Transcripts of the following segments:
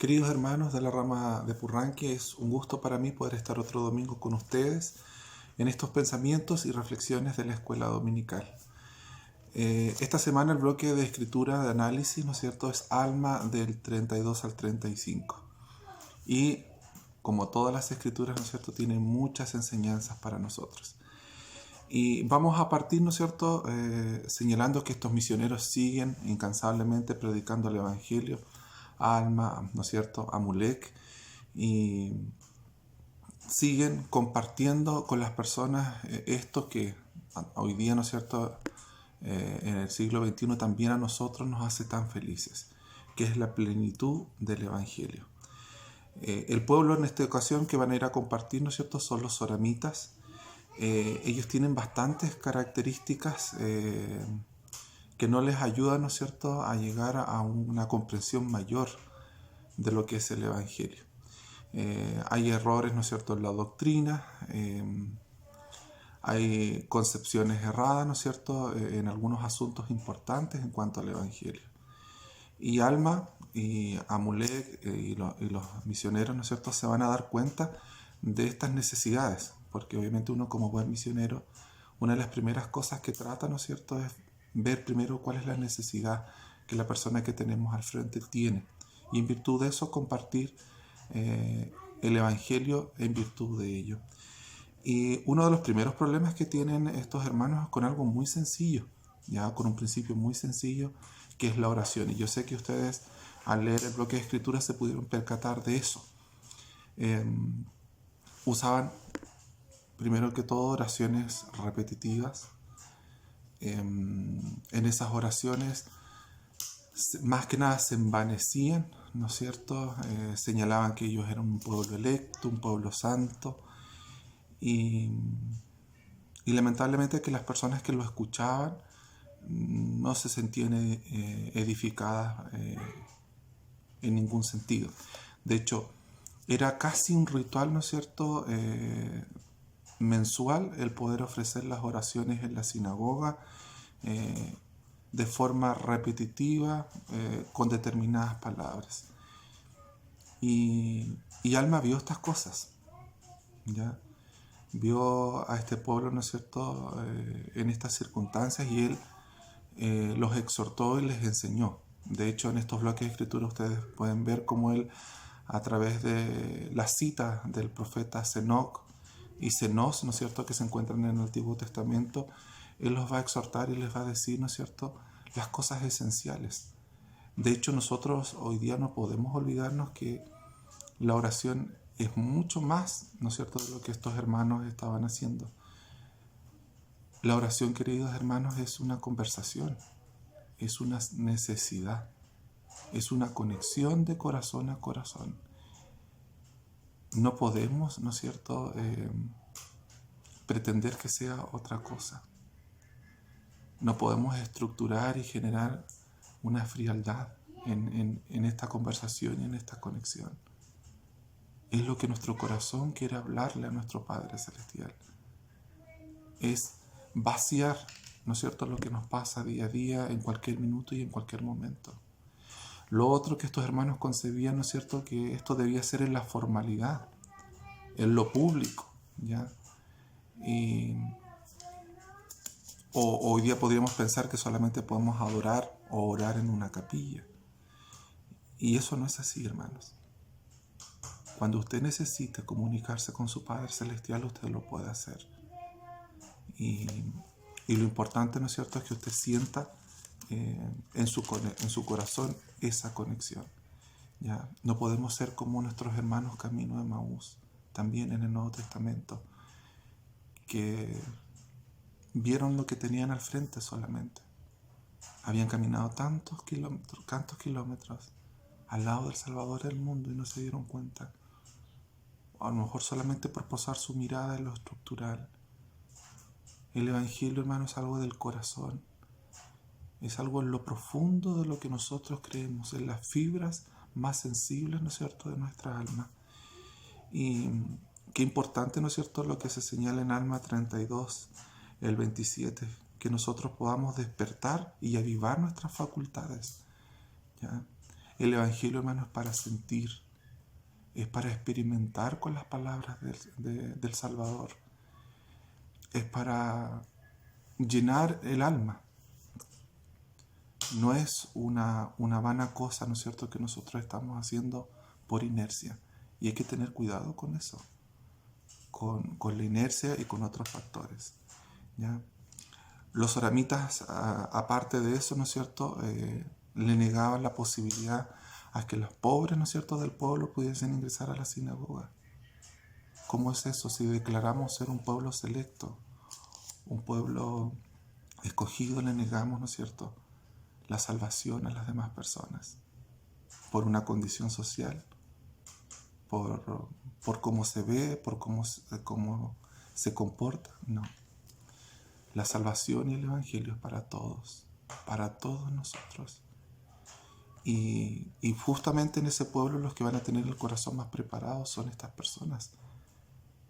Queridos hermanos de la rama de Purranque, es un gusto para mí poder estar otro domingo con ustedes en estos pensamientos y reflexiones de la escuela dominical. Esta semana el bloque de escritura de análisis, ¿no es cierto?, es Alma del 32 al 35. Y como todas las escrituras, ¿no es cierto?, tienen muchas enseñanzas para nosotros. Y vamos a partir, ¿no es cierto?, señalando que estos misioneros siguen incansablemente predicando el Evangelio a Alma, ¿no es cierto?, a Mulek, y siguen compartiendo con las personas esto que hoy día, ¿no es cierto?, en el siglo XXI también a nosotros nos hace tan felices, que es la plenitud del Evangelio. El pueblo en esta ocasión que van a ir a compartir, ¿no es cierto?, son los soramitas. Ellos tienen bastantes características que no les ayudan, ¿no es cierto?, a llegar a una comprensión mayor de lo que es el Evangelio. Hay errores, ¿no es cierto?, en la doctrina, hay concepciones erradas, ¿no es cierto?, en algunos asuntos importantes en cuanto al Evangelio. Y Alma y Amulek y los misioneros, ¿no es cierto?, se van a dar cuenta de estas necesidades, porque obviamente uno como buen misionero, una de las primeras cosas que trata, ¿no es cierto?, es ver primero cuál es la necesidad que la persona que tenemos al frente tiene, y en virtud de eso compartir el Evangelio en virtud de ello. Y uno de los primeros problemas que tienen estos hermanos es con algo muy sencillo, ya con un principio muy sencillo, que es la oración. Y yo sé que ustedes al leer el bloque de escritura se pudieron percatar de eso. Usaban primero que todo oraciones repetitivas. En esas oraciones más que nada se envanecían, ¿no es cierto? Señalaban que ellos eran un pueblo electo, un pueblo santo, y lamentablemente que las personas que lo escuchaban no se sentían edificadas en ningún sentido. De hecho, era casi un ritual, ¿no es cierto?, mensual el poder ofrecer las oraciones en la sinagoga de forma repetitiva, con determinadas palabras. Y Alma vio estas cosas, ¿ya? Vio a este pueblo, ¿no es cierto?, en estas circunstancias, y él los exhortó y les enseñó. De hecho, en estos bloques de escritura ustedes pueden ver cómo él, a través de las citas del profeta Senoc y Senos, ¿no es cierto?, que se encuentran en el Antiguo Testamento, él los va a exhortar y les va a decir, ¿no es cierto?, las cosas esenciales. De hecho, nosotros hoy día no podemos olvidarnos que la oración es mucho más, ¿no es cierto?, de lo que estos hermanos estaban haciendo. La oración, queridos hermanos, es una conversación, es una necesidad, es una conexión de corazón a corazón. No podemos, ¿no es cierto?, pretender que sea otra cosa. No podemos estructurar y generar una frialdad en esta conversación y en esta conexión. Es lo que nuestro corazón quiere hablarle a nuestro Padre Celestial. Es vaciar, ¿no es cierto?, lo que nos pasa día a día, en cualquier minuto y en cualquier momento. Lo otro que estos hermanos concebían, ¿no es cierto?, que esto debía ser en la formalidad, en lo público, ¿ya? O hoy día podríamos pensar que solamente podemos adorar o orar en una capilla. Y eso no es así, hermanos. Cuando usted necesite comunicarse con su Padre Celestial, usted lo puede hacer. Y lo importante, ¿no es cierto?, es que usted sienta en su corazón esa conexión. ¿Ya? No podemos ser como nuestros hermanos camino de Emaús, también en el Nuevo Testamento, que vieron lo que tenían al frente solamente. Habían caminado tantos kilómetros al lado del Salvador del mundo y no se dieron cuenta. A lo mejor solamente por posar su mirada en lo estructural. El Evangelio, hermano, es algo del corazón. Es algo en lo profundo de lo que nosotros creemos, en las fibras más sensibles, ¿no es cierto?, de nuestra alma. Y qué importante, ¿no es cierto?, lo que se señala en Alma 32, el 27, que nosotros podamos despertar y avivar nuestras facultades, ¿ya? El Evangelio, hermanos, es para sentir, es para experimentar con las palabras del Salvador, es para llenar el alma. No es una vana cosa, ¿no es cierto?, que nosotros estamos haciendo por inercia. Y hay que tener cuidado con eso, con la inercia y con otros factores, ¿ya? Los oramitas, aparte de eso, ¿no es cierto?, le negaban la posibilidad a que los pobres, ¿no es cierto?, del pueblo pudiesen ingresar a la sinagoga. ¿Cómo es eso? Si declaramos ser un pueblo selecto, un pueblo escogido, le negamos, ¿no es cierto?, la salvación a las demás personas por una condición social, por cómo se ve, por cómo se comporta. No. La salvación y el Evangelio es para todos nosotros. Y justamente en ese pueblo los que van a tener el corazón más preparado son estas personas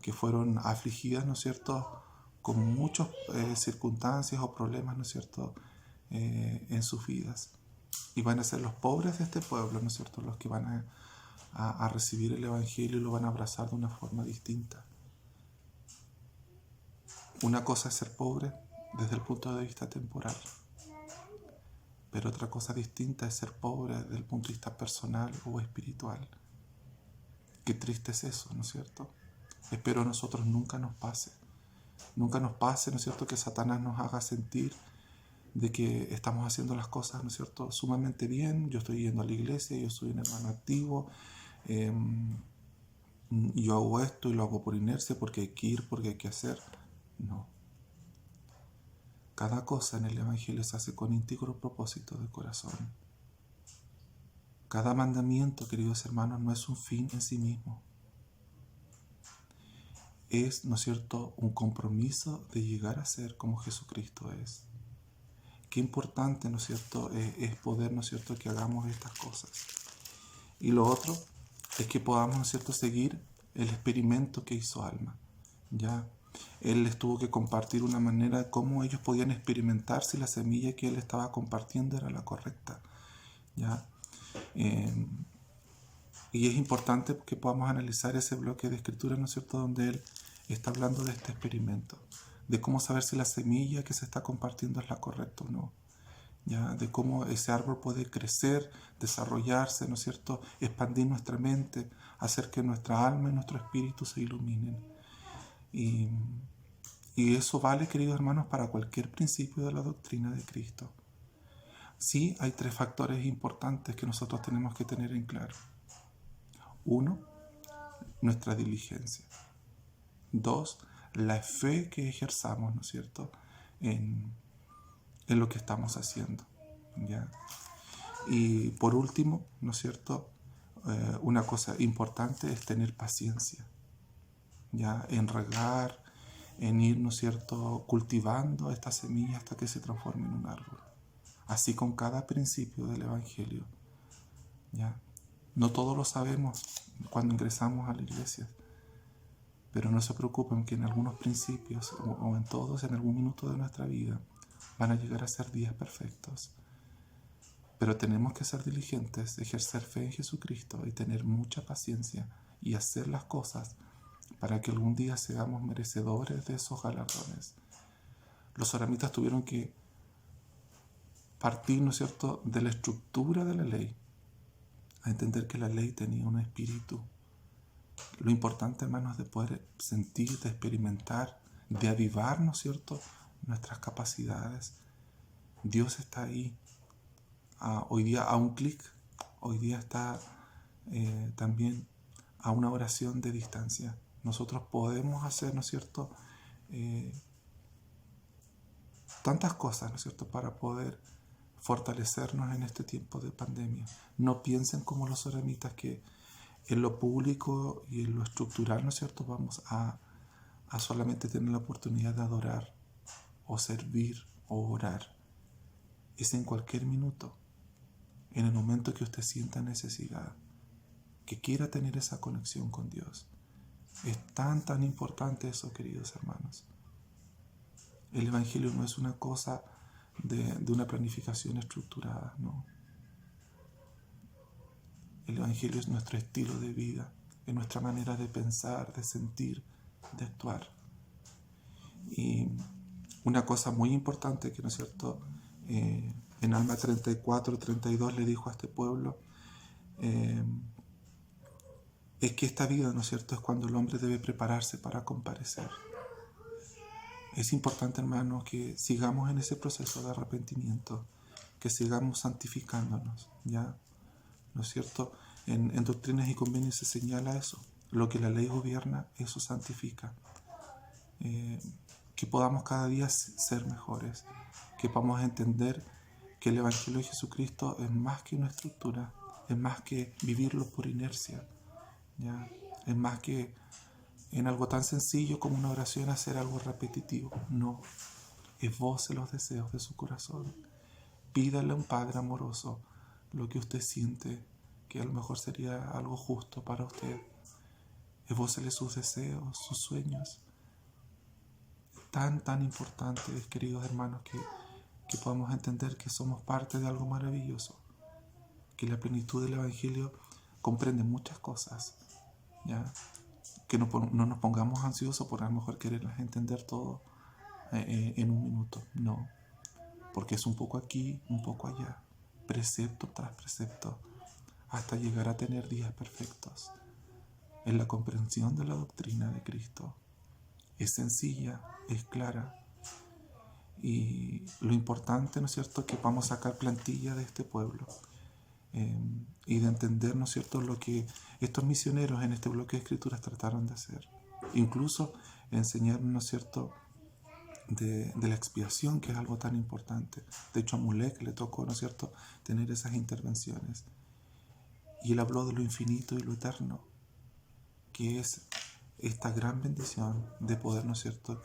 que fueron afligidas, ¿no es cierto?, con muchas circunstancias o problemas, ¿no es cierto?, en sus vidas. Y van a ser los pobres de este pueblo, ¿no es cierto?, los que van a recibir el Evangelio y lo van a abrazar de una forma distinta. Una cosa es ser pobre desde el punto de vista temporal, pero otra cosa distinta es ser pobre desde el punto de vista personal o espiritual. Qué triste es eso, ¿no es cierto? Espero a nosotros nunca nos pase, ¿no es cierto?, que Satanás nos haga sentir de que estamos haciendo las cosas, ¿no es cierto?, sumamente bien. Yo estoy yendo a la iglesia, yo soy un hermano activo, yo hago esto y lo hago por inercia, porque hay que ir, porque hay que hacer. No. Cada cosa en el Evangelio se hace con íntegro propósito de corazón. Cada mandamiento, queridos hermanos, no es un fin en sí mismo. Es, ¿no es cierto?, un compromiso de llegar a ser como Jesucristo es. Qué importante, ¿no es cierto?, es poder, ¿no es cierto?, que hagamos estas cosas. Y lo otro es que podamos, ¿no es cierto?, seguir el experimento que hizo Alma. Ya él les tuvo que compartir una manera de cómo ellos podían experimentar si la semilla que él estaba compartiendo era la correcta. ¿Ya? Y es importante que podamos analizar ese bloque de escritura, ¿no es cierto?, donde él está hablando de este experimento, de cómo saber si la semilla que se está compartiendo es la correcta o no. ¿Ya? De cómo ese árbol puede crecer, desarrollarse, ¿no es cierto?, expandir nuestra mente, hacer que nuestra alma y nuestro espíritu se iluminen. Y eso vale, queridos hermanos, para cualquier principio de la doctrina de Cristo. Sí, hay 3 factores importantes que nosotros tenemos que tener en claro. 1, nuestra diligencia. 2, la fe que ejerzamos, ¿no es cierto?, en lo que estamos haciendo. ¿Ya? Y por último, ¿no es cierto?, una cosa importante es tener paciencia, ¿ya?, en regar, en ir, ¿no es cierto?, cultivando esta semilla hasta que se transforme en un árbol. Así con cada principio del Evangelio. ¿Ya? No todos lo sabemos cuando ingresamos a la iglesia, pero no se preocupen que en algunos principios o en todos, en algún minuto de nuestra vida, van a llegar a ser días perfectos. Pero tenemos que ser diligentes, ejercer fe en Jesucristo y tener mucha paciencia y hacer las cosas para que algún día seamos merecedores de esos galardones. Los oramitas tuvieron que partir, ¿no es cierto?, de la estructura de la ley, a entender que la ley tenía un espíritu. Lo importante, hermanos, es de poder sentir, de experimentar, de avivar, ¿no es cierto?, nuestras capacidades. Dios está ahí. Hoy día a un clic, hoy día está también a una oración de distancia. Nosotros podemos hacer, ¿no es cierto?, tantas cosas, ¿no es cierto?, para poder fortalecernos en este tiempo de pandemia. No piensen como los eremitas que en lo público y en lo estructural, ¿no es cierto?, vamos a solamente tener la oportunidad de adorar o servir o orar. Es en cualquier minuto, en el momento que usted sienta necesidad, que quiera tener esa conexión con Dios. Es tan importante eso, queridos hermanos. El Evangelio no es una cosa de una planificación estructurada, no. El Evangelio es nuestro estilo de vida, es nuestra manera de pensar, de sentir, de actuar. Y una cosa muy importante que, ¿no es cierto?, en Alma 34, 32 le dijo a este pueblo, es que esta vida, ¿no es cierto?, es cuando el hombre debe prepararse para comparecer. Es importante, hermanos, que sigamos en ese proceso de arrepentimiento, que sigamos santificándonos, ¿ya? ¿No es cierto? En Doctrinas y Convenios se señala eso. Lo que la ley gobierna, eso santifica. Que podamos cada día ser mejores, que podamos entender que el Evangelio de Jesucristo es más que una estructura, es más que vivirlo por inercia, ¿ya? Es más que en algo tan sencillo como una oración hacer algo repetitivo. No, es voz en los deseos de su corazón. Pídale a un Padre amoroso lo que usted siente que a lo mejor sería algo justo para usted. Evócele sus deseos, sus sueños. Tan importante es, queridos hermanos, que podamos entender que somos parte de algo maravilloso, que la plenitud del Evangelio comprende muchas cosas, ¿ya? Que no nos pongamos ansiosos por a lo mejor querer entender todo en un minuto. No, porque es un poco aquí, un poco allá, precepto tras precepto, hasta llegar a tener días perfectos. En la comprensión de la doctrina de Cristo es sencilla, es clara, y lo importante, ¿no es cierto?, es que vamos a sacar plantilla de este pueblo y de entender, ¿no es cierto?, lo que estos misioneros en este bloque de escrituras trataron de hacer. Incluso enseñarnos, ¿no es cierto?, de la expiación, que es algo tan importante. De hecho, a Mulek le tocó, ¿no es cierto?, tener esas intervenciones. Y él habló de lo infinito y lo eterno, que es esta gran bendición de poder, ¿no es cierto?,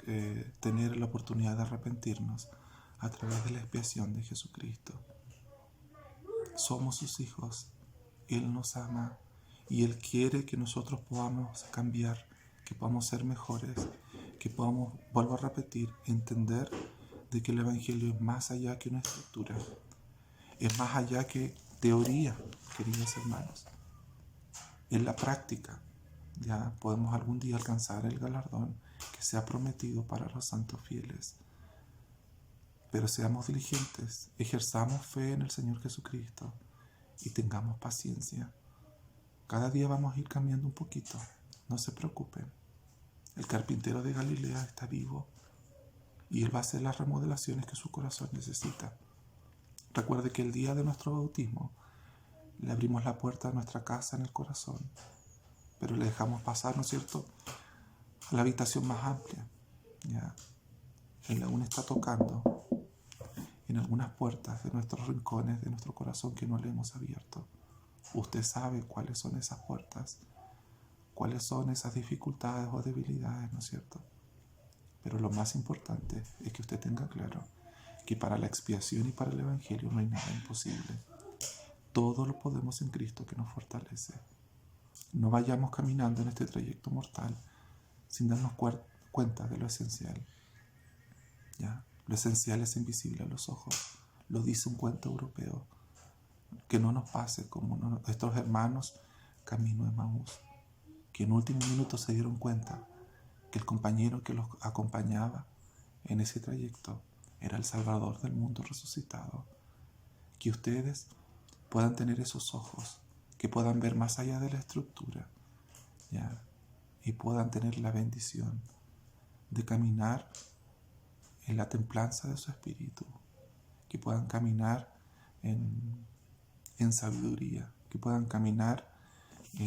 tener la oportunidad de arrepentirnos a través de la expiación de Jesucristo. Somos sus hijos, Él nos ama y Él quiere que nosotros podamos cambiar, que podamos ser mejores, que podamos, vuelvo a repetir, entender de que el Evangelio es más allá que una estructura, es más allá que teoría, queridos hermanos. En la práctica ya podemos algún día alcanzar el galardón que se ha prometido para los santos fieles. Pero seamos diligentes, ejerzamos fe en el Señor Jesucristo y tengamos paciencia. Cada día vamos a ir cambiando un poquito, no se preocupen. El carpintero de Galilea está vivo y Él va a hacer las remodelaciones que su corazón necesita. Recuerde que el día de nuestro bautismo le abrimos la puerta a nuestra casa en el corazón, pero le dejamos pasar, ¿no es cierto?, a la habitación más amplia. ¿Ya? Él aún está tocando en algunas puertas de nuestros rincones, de nuestro corazón que no le hemos abierto. Usted sabe cuáles son esas puertas, cuáles son esas dificultades o debilidades, ¿no es cierto? Pero lo más importante es que usted tenga claro que para la expiación y para el Evangelio no hay nada imposible. Todo lo podemos en Cristo que nos fortalece. No vayamos caminando en este trayecto mortal sin darnos cuenta de lo esencial. ¿Ya? Lo esencial es invisible a los ojos. Lo dice un cuento europeo. Que no nos pase como nuestros hermanos camino de Emaús, que en último minuto se dieron cuenta que el compañero que los acompañaba en ese trayecto era el Salvador del mundo resucitado. Que ustedes puedan tener esos ojos, que puedan ver más allá de la estructura, ¿ya? Y puedan tener la bendición de caminar en la templanza de su espíritu, que puedan caminar en sabiduría, que puedan caminar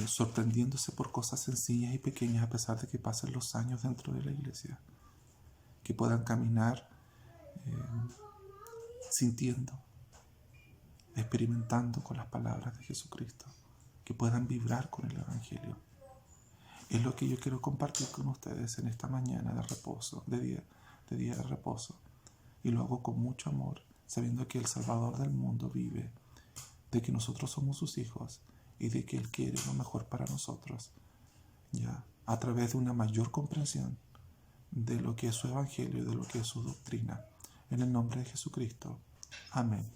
sorprendiéndose por cosas sencillas y pequeñas a pesar de que pasen los años dentro de la iglesia, que puedan caminar sintiendo, experimentando con las palabras de Jesucristo, que puedan vibrar con el Evangelio. Es lo que yo quiero compartir con ustedes en esta mañana de reposo, de día de reposo, y lo hago con mucho amor, sabiendo que el Salvador del mundo vive, de que nosotros somos sus hijos y de que Él quiere lo mejor para nosotros, ya a través de una mayor comprensión de lo que es su Evangelio y de lo que es su doctrina. En el nombre de Jesucristo. Amén.